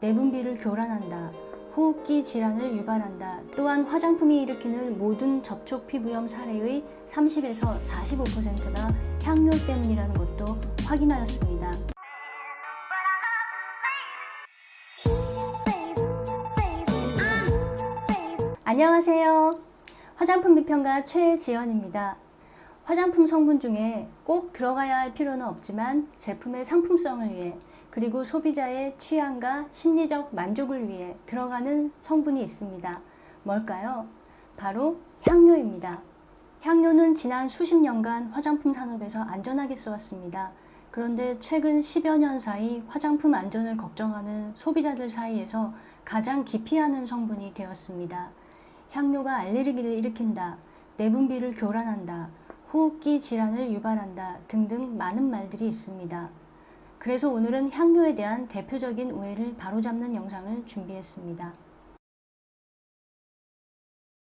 내분비를 교란한다. 호흡기 질환을 유발한다. 또한 화장품이 일으키는 모든 접촉 피부염 사례의 30에서 45%가 향료 때문이라는 것도 확인하였습니다. 안녕하세요. 화장품 비평가 최지연입니다. 화장품 성분 중에 꼭 들어가야 할 필요는 없지만 제품의 상품성을 위해 그리고 소비자의 취향과 심리적 만족을 위해 들어가는 성분이 있습니다. 뭘까요? 바로 향료입니다. 향료는 지난 수십 년간 화장품 산업에서 안전하게 써왔습니다. 그런데 최근 10여 년 사이 화장품 안전을 걱정하는 소비자들 사이에서 가장 기피하는 성분이 되었습니다. 향료가 알레르기를 일으킨다, 내분비를 교란한다, 호흡기 질환을 유발한다 등등 많은 말들이 있습니다. 그래서 오늘은 향료에 대한 대표적인 오해를 바로잡는 영상을 준비했습니다.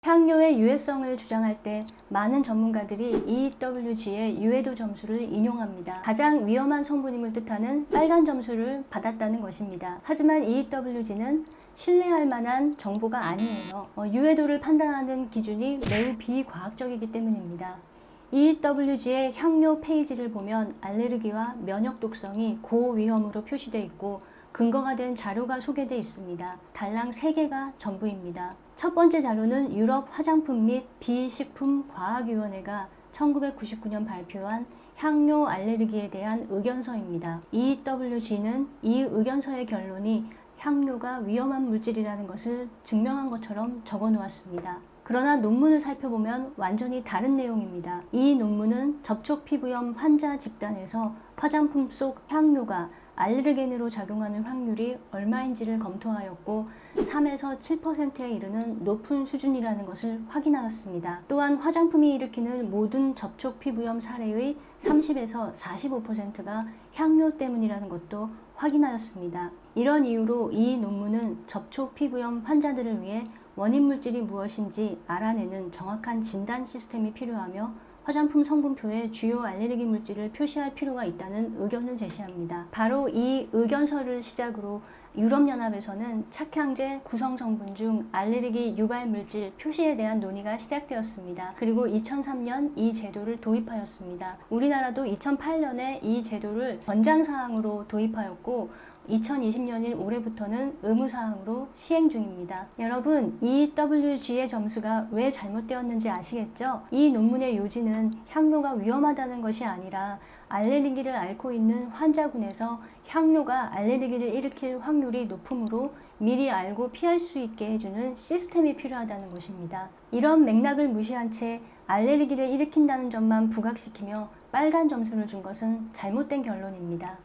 향료의 유해성을 주장할 때 많은 전문가들이 EWG의 유해도 점수를 인용합니다. 가장 위험한 성분임을 뜻하는 빨간 점수를 받았다는 것입니다. 하지만 EWG는 신뢰할 만한 정보가 아니에요. 유해도를 판단하는 기준이 매우 비과학적이기 때문입니다. EWG의 향료 페이지를 보면 알레르기와 면역 독성이 고위험으로 표시되어 있고 근거가 된 자료가 소개되어 있습니다. 달랑 3개가 전부입니다. 첫 번째 자료는 유럽 화장품 및 비식품과학위원회가 1999년 발표한 향료 알레르기에 대한 의견서입니다. EWG는 이 의견서의 결론이 향료가 위험한 물질이라는 것을 증명한 것처럼 적어 놓았습니다. 그러나 논문을 살펴보면 완전히 다른 내용입니다. 이 논문은 접촉 피부염 환자 집단에서 화장품 속 향료가 알레르겐으로 작용하는 확률이 얼마인지를 검토하였고 3에서 7%에 이르는 높은 수준이라는 것을 확인하였습니다. 또한 화장품이 일으키는 모든 접촉 피부염 사례의 30에서 45%가 향료 때문이라는 것도 확인하였습니다. 이런 이유로 이 논문은 접촉 피부염 환자들을 위해 원인 물질이 무엇인지 알아내는 정확한 진단 시스템이 필요하며 화장품 성분표에 주요 알레르기 물질을 표시할 필요가 있다는 의견을 제시합니다. 바로 이 의견서를 시작으로 유럽연합에서는 착향제 구성 성분 중 알레르기 유발 물질 표시에 대한 논의가 시작되었습니다. 그리고 2003년 이 제도를 도입하였습니다. 우리나라도 2008년에 이 제도를 권장사항으로 도입하였고 2020년인 올해부터는 의무사항으로 시행 중입니다. 여러분, EWG의 점수가 왜 잘못되었는지 아시겠죠? 이 논문의 요지는 향료가 위험하다는 것이 아니라 알레르기를 앓고 있는 환자군에서 향료가 알레르기를 일으킬 확률이 높으므로 미리 알고 피할 수 있게 해주는 시스템이 필요하다는 것입니다. 이런 맥락을 무시한 채 알레르기를 일으킨다는 점만 부각시키며 빨간 점수를 준 것은 잘못된 결론입니다.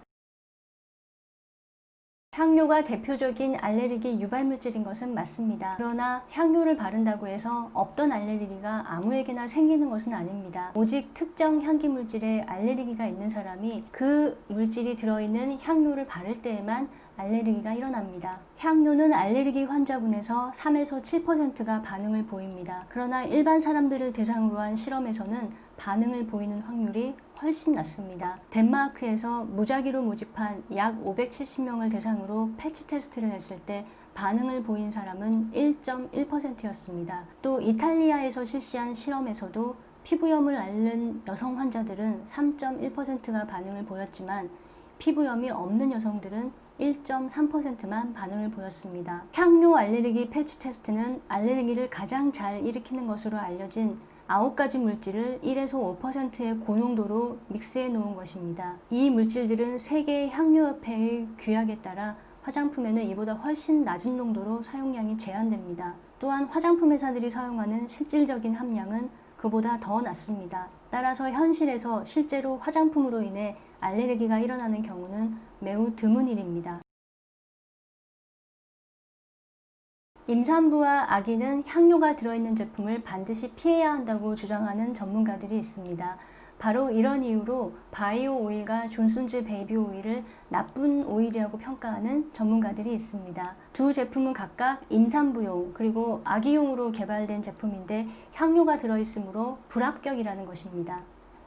향료가 대표적인 알레르기 유발물질인 것은 맞습니다. 그러나 향료를 바른다고 해서 없던 알레르기가 아무에게나 생기는 것은 아닙니다. 오직 특정 향기 물질에 알레르기가 있는 사람이 그 물질이 들어있는 향료를 바를 때에만 알레르기가 일어납니다. 향료는 알레르기 환자군에서 3에서 7%가 반응을 보입니다. 그러나 일반 사람들을 대상으로 한 실험에서는 반응을 보이는 확률이 훨씬 낮습니다. 덴마크에서 무작위로 모집한 약 570명을 대상으로 패치 테스트를 했을 때 반응을 보인 사람은 1.1%였습니다. 또 이탈리아에서 실시한 실험에서도 피부염을 앓는 여성 환자들은 3.1%가 반응을 보였지만 피부염이 없는 여성들은 1.3%만 반응을 보였습니다. 향료 알레르기 패치 테스트는 알레르기를 가장 잘 일으키는 것으로 알려진 9가지 물질을 1에서 5%의 고농도로 믹스해 놓은 것입니다. 이 물질들은 세계 향료협회의 규약에 따라 화장품에는 이보다 훨씬 낮은 농도로 사용량이 제한됩니다. 또한 화장품 회사들이 사용하는 실질적인 함량은 그보다 더 낮습니다. 따라서 현실에서 실제로 화장품으로 인해 알레르기가 일어나는 경우는 매우 드문 일입니다. 임산부와 아기는 향료가 들어있는 제품을 반드시 피해야 한다고 주장하는 전문가들이 있습니다. 바로 이런 이유로 바이오 오일과 존슨즈 베이비 오일을 나쁜 오일이라고 평가하는 전문가들이 있습니다. 두 제품은 각각 임산부용 그리고 아기용으로 개발된 제품인데 향료가 들어있으므로 불합격이라는 것입니다.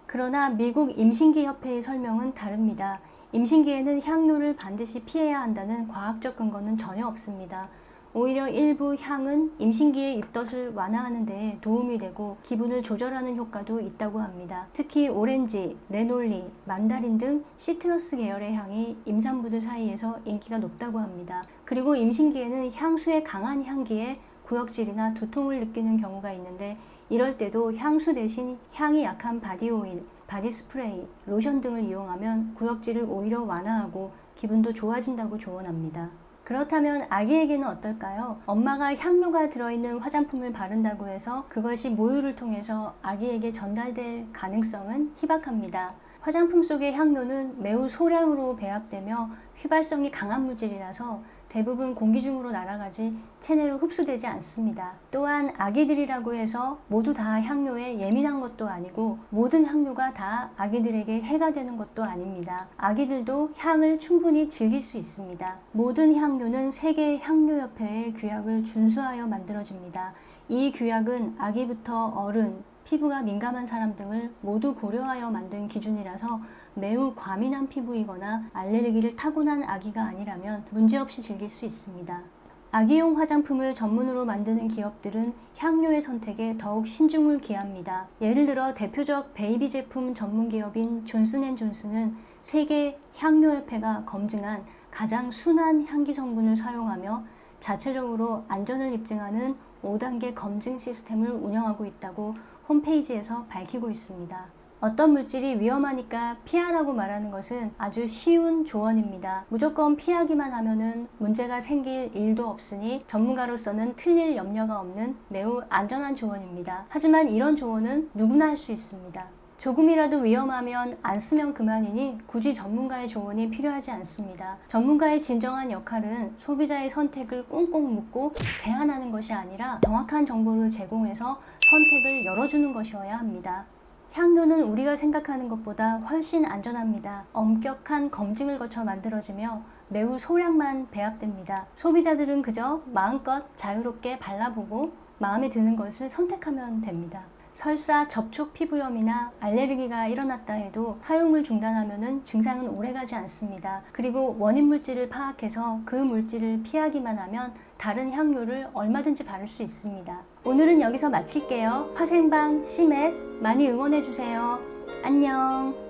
그러나 미국 임신기 협회의 설명은 다릅니다. 임신기에는 향료를 반드시 피해야 한다는 과학적 근거는 전혀 없습니다. 오히려 일부 향은 임신기의 입덧을 완화하는 데 도움이 되고 기분을 조절하는 효과도 있다고 합니다. 특히 오렌지, 레놀리, 만다린 등 시트러스 계열의 향이 임산부들 사이에서 인기가 높다고 합니다. 그리고 임신기에는 향수의 강한 향기에 구역질이나 두통을 느끼는 경우가 있는데 이럴 때도 향수 대신 향이 약한 바디오일, 바디스프레이, 로션 등을 이용하면 구역질을 오히려 완화하고 기분도 좋아진다고 조언합니다. 그렇다면 아기에게는 어떨까요? 엄마가 향료가 들어있는 화장품을 바른다고 해서 그것이 모유를 통해서 아기에게 전달될 가능성은 희박합니다. 화장품 속의 향료는 매우 소량으로 배합되며 휘발성이 강한 물질이라서 대부분 공기 중으로 날아가지 체내로 흡수되지 않습니다. 또한 아기들이라고 해서 모두 다 향료에 예민한 것도 아니고 모든 향료가 다 아기들에게 해가 되는 것도 아닙니다. 아기들도 향을 충분히 즐길 수 있습니다. 모든 향료는 세계 향료협회의 규약을 준수하여 만들어집니다. 이 규약은 아기부터 어른, 피부가 민감한 사람 등을 모두 고려하여 만든 기준이라서 매우 과민한 피부이거나 알레르기를 타고난 아기가 아니라면 문제없이 즐길 수 있습니다. 아기용 화장품을 전문으로 만드는 기업들은 향료의 선택에 더욱 신중을 기합니다. 예를 들어 대표적 베이비 제품 전문 기업인 존슨앤존슨은 세계 향료협회가 검증한 가장 순한 향기 성분을 사용하며 자체적으로 안전을 입증하는 5단계 검증 시스템을 운영하고 있다고 홈페이지에서 밝히고 있습니다. 어떤 물질이 위험하니까 피하라고 말하는 것은 아주 쉬운 조언입니다. 무조건 피하기만 하면은 문제가 생길 일도 없으니 전문가로서는 틀릴 염려가 없는 매우 안전한 조언입니다. 하지만 이런 조언은 누구나 할 수 있습니다. 조금이라도 위험하면 안 쓰면 그만이니 굳이 전문가의 조언이 필요하지 않습니다. 전문가의 진정한 역할은 소비자의 선택을 꽁꽁 묶고 제한하는 것이 아니라 정확한 정보를 제공해서 선택을 열어주는 것이어야 합니다. 향료는 우리가 생각하는 것보다 훨씬 안전합니다. 엄격한 검증을 거쳐 만들어지며 매우 소량만 배합됩니다. 소비자들은 그저 마음껏 자유롭게 발라보고 마음에 드는 것을 선택하면 됩니다. 설사 접촉 피부염이나 알레르기가 일어났다 해도 사용을 중단하면 증상은 오래가지 않습니다. 그리고 원인 물질을 파악해서 그 물질을 피하기만 하면 다른 향료를 얼마든지 바를 수 있습니다. 오늘은 여기서 마칠게요. 화생방 CMAP 많이 응원해주세요. 안녕.